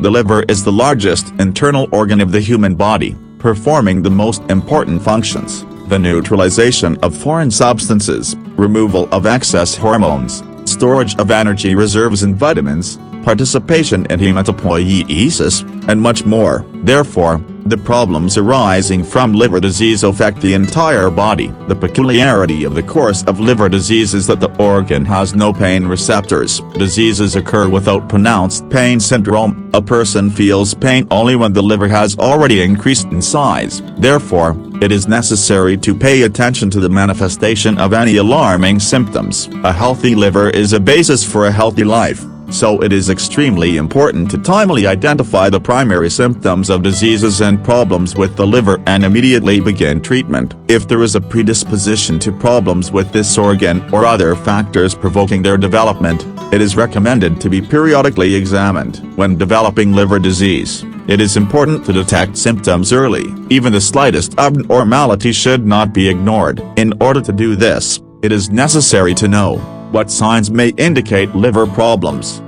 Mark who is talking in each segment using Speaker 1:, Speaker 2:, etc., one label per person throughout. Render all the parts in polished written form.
Speaker 1: The liver is the largest internal organ of the human body, performing the most important functions: the neutralization of foreign substances, removal of excess hormones, storage of energy reserves and vitamins, participation in hematopoiesis, and much more. Therefore, the problems arising from liver disease affect the entire body. The peculiarity of the course of liver disease is that the organ has no pain receptors. Diseases occur without pronounced pain syndrome. A person feels pain only when the liver has already increased in size. Therefore, it is necessary to pay attention to the manifestation of any alarming symptoms. A healthy liver is a basis for a healthy life. So it is extremely important to timely identify the primary symptoms of diseases and problems with the liver and immediately begin treatment. If there is a predisposition to problems with this organ or other factors provoking their development, it is recommended to be periodically examined. When developing liver disease, it is important to detect symptoms early. Even the slightest abnormality should not be ignored. In order to do this, it is necessary to know what signs may indicate liver problems.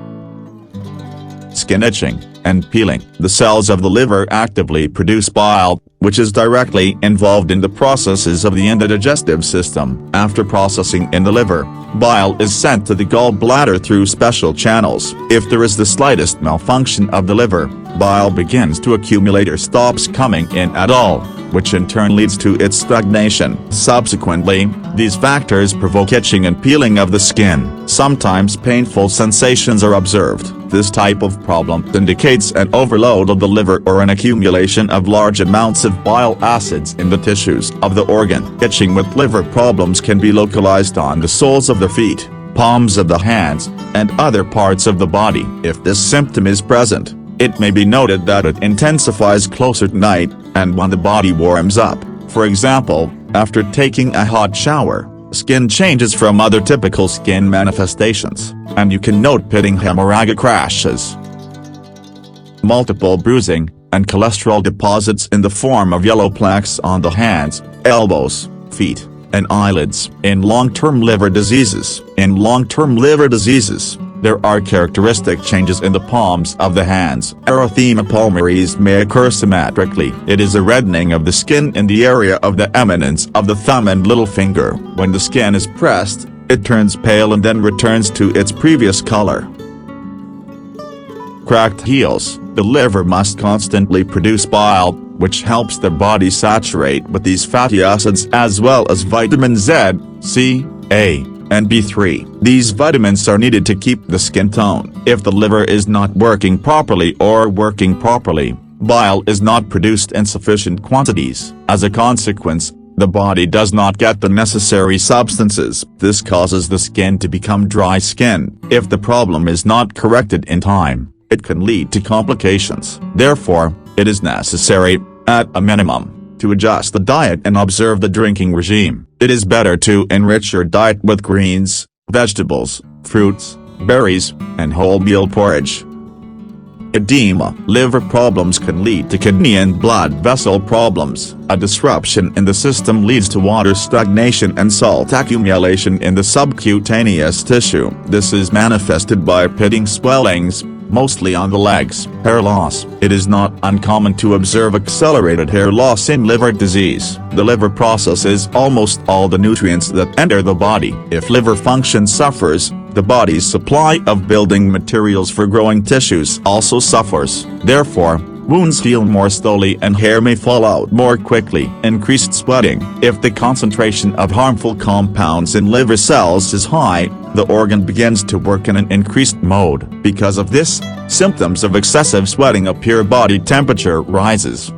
Speaker 1: Skin itching and peeling. The cells of the liver actively produce bile, which is directly involved in the processes of the indigestive system. After processing in the liver, bile is sent to the gallbladder through special channels. If there is the slightest malfunction of the liver, bile begins to accumulate or stops coming in at all, which in turn leads to its stagnation. Subsequently, these factors provoke itching and peeling of the skin. Sometimes painful sensations are observed. This type of problem indicates an overload of the liver or an accumulation of large amounts of bile acids in the tissues of the organ. Itching with liver problems can be localized on the soles of the feet, palms of the hands, and other parts of the body. If this symptom is present, it may be noted that it intensifies closer to night, and when the body warms up. For example, after taking a hot shower, skin changes from other typical skin manifestations, and you can note pitting hemorrhagic rashes, multiple bruising, and cholesterol deposits in the form of yellow plaques on the hands, elbows, feet, and eyelids. In long-term liver diseases, there are characteristic changes in the palms of the hands. Erythema palmaris may occur symmetrically. It is a reddening of the skin in the area of the eminence of the thumb and little finger. When the skin is pressed, it turns pale and then returns to its previous color. Cracked heels. The liver must constantly produce bile, which helps the body saturate with these fatty acids as well as vitamin Z, C, A, and B3. These vitamins are needed to keep the skin tone. If the liver is not working properly or working properly, bile is not produced in sufficient quantities. As a consequence, the body does not get the necessary substances. This causes the skin to become dry skin. If the problem is not corrected in time, it can lead to complications. Therefore, it is necessary, at a minimum, to adjust the diet and observe the drinking regime. It is better to enrich your diet with greens, vegetables, fruits, berries, and wholemeal porridge. Edema. Liver problems can lead to kidney and blood vessel problems. A disruption in the system leads to water stagnation and salt accumulation in the subcutaneous tissue. This is manifested by pitting swellings, mostly on the legs. Hair loss. It is not uncommon to observe accelerated hair loss in liver disease. The liver processes almost all the nutrients that enter the body. If liver function suffers, the body's supply of building materials for growing tissues also suffers. Therefore, wounds heal more slowly and hair may fall out more quickly. Increased sweating. If the concentration of harmful compounds in liver cells is high, the organ begins to work in an increased mode. Because of this, symptoms of excessive sweating appear. Body temperature rises.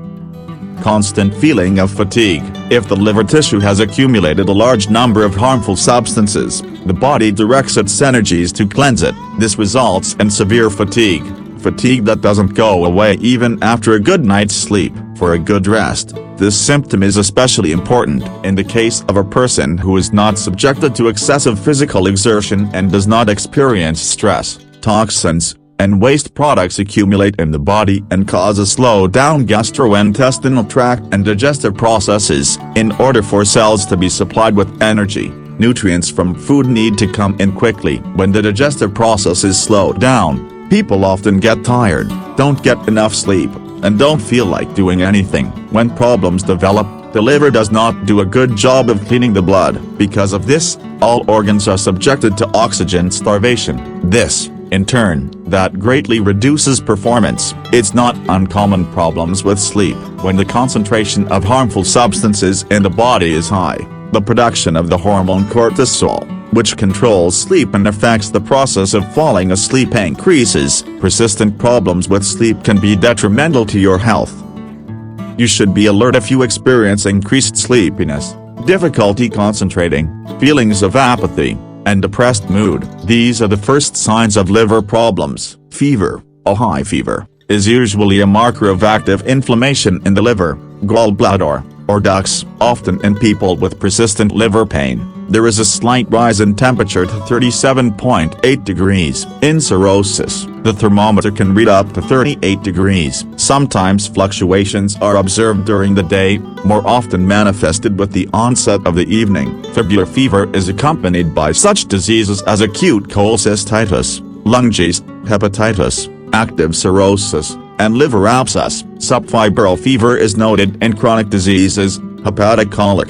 Speaker 1: Constant feeling of fatigue. If the liver tissue has accumulated a large number of harmful substances, the body directs its energies to cleanse it. This results in severe fatigue. Fatigue that doesn't go away even after a good night's sleep. For a good rest, this symptom is especially important in the case of a person who is not subjected to excessive physical exertion and does not experience stress. Toxins and waste products accumulate in the body and cause a slowdown gastrointestinal tract and digestive processes. In order for cells to be supplied with energy, nutrients from food need to come in quickly. When the digestive process is slowed down, people often get tired, don't get enough sleep, and don't feel like doing anything. When problems develop, the liver does not do a good job of cleaning the blood. Because of this, all organs are subjected to oxygen starvation. This, in turn, that greatly reduces performance. It's not uncommon problems with sleep. When the concentration of harmful substances in the body is high, the production of the hormone cortisol, which controls sleep and affects the process of falling asleep, increases. Persistent problems with sleep can be detrimental to your health. You should be alert if you experience increased sleepiness, difficulty concentrating, feelings of apathy, and depressed mood. These are the first signs of liver problems. Fever. A high fever is usually a marker of active inflammation in the liver, gallbladder, or ducts. Often in people with persistent liver pain, there is a slight rise in temperature to 37.8 degrees. In cirrhosis, the thermometer can read up to 38 degrees. Sometimes fluctuations are observed during the day, more often manifested with the onset of the evening. Febrile fever is accompanied by such diseases as acute cholecystitis, lung disease, hepatitis, active cirrhosis, and liver abscess. Subfebrile fever is noted in chronic diseases, hepatic colic.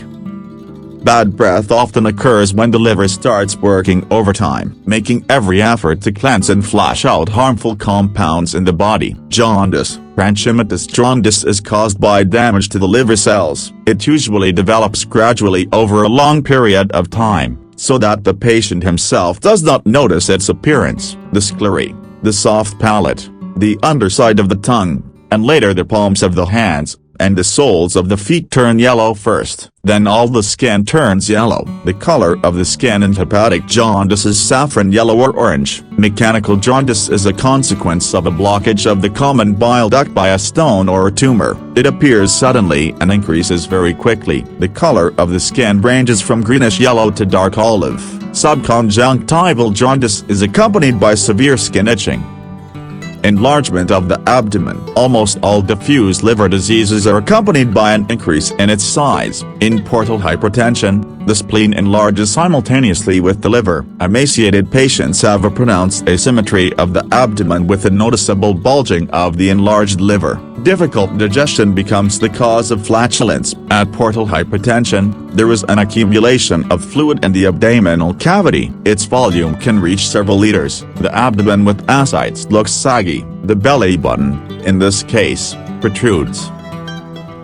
Speaker 1: Bad breath often occurs when the liver starts working overtime, making every effort to cleanse and flush out harmful compounds in the body. Jaundice. Transhematus jaundice is caused by damage to the liver cells. It usually develops gradually over a long period of time, so that the patient himself does not notice its appearance. The sclerae, the soft palate, the underside of the tongue, and later the palms of the hands, and the soles of the feet turn yellow first. Then all the skin turns yellow. The color of the skin in hepatic jaundice is saffron yellow or orange. Mechanical jaundice is a consequence of a blockage of the common bile duct by a stone or a tumor. It appears suddenly and increases very quickly. The color of the skin ranges from greenish yellow to dark olive. Subconjunctival jaundice is accompanied by severe skin itching. Enlargement of the abdomen. Almost all diffuse liver diseases are accompanied by an increase in its size. In portal hypertension, the spleen enlarges simultaneously with the liver. Emaciated patients have a pronounced asymmetry of the abdomen with a noticeable bulging of the enlarged liver. Difficult digestion becomes the cause of flatulence. At portal hypertension, there is an accumulation of fluid in the abdominal cavity. Its volume can reach several liters. The abdomen with ascites looks saggy. The belly button, in this case, protrudes.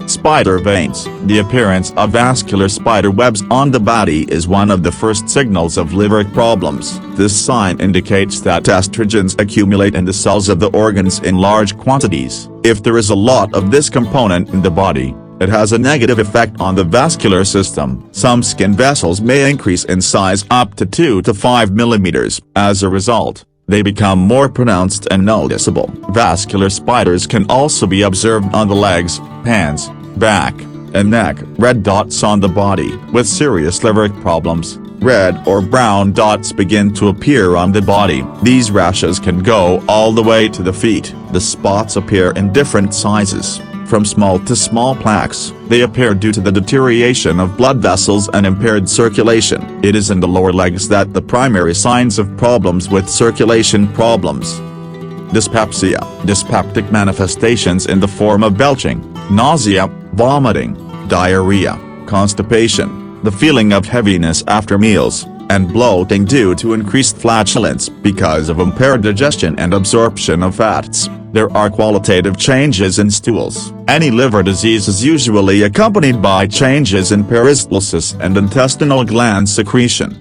Speaker 1: Spider veins. The appearance of vascular spider webs on the body is one of the first signals of liver problems. This sign indicates that estrogens accumulate in the cells of the organs in large quantities. If there is a lot of this component in the body, it has a negative effect on the vascular system. Some skin vessels may increase in size up to 2 to 5 millimeters. As a result, they become more pronounced and noticeable. Vascular spiders can also be observed on the legs, hands, back, and neck. Red dots on the body. With serious liver problems, red or brown dots begin to appear on the body. These rashes can go all the way to the feet. The spots appear in different sizes, from small to small plaques. They appear due to the deterioration of blood vessels and impaired circulation. It is in the lower legs that the primary signs of problems with circulation problems. Dyspepsia. Dyspeptic manifestations in the form of belching, nausea, vomiting, diarrhea, constipation, the feeling of heaviness after meals, and bloating due to increased flatulence because of impaired digestion and absorption of fats. There are qualitative changes in stools. Any liver disease is usually accompanied by changes in peristalsis and intestinal gland secretion.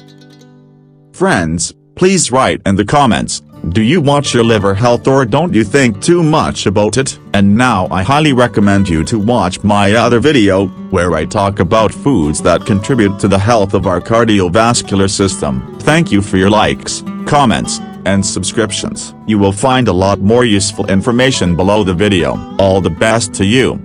Speaker 1: Friends, please write in the comments, do you watch your liver health or don't you think too much about it? And now I highly recommend you to watch my other video, where I talk about foods that contribute to the health of our cardiovascular system. Thank you for your likes, comments, and subscriptions. You will find a lot more useful information below the video. All the best to you.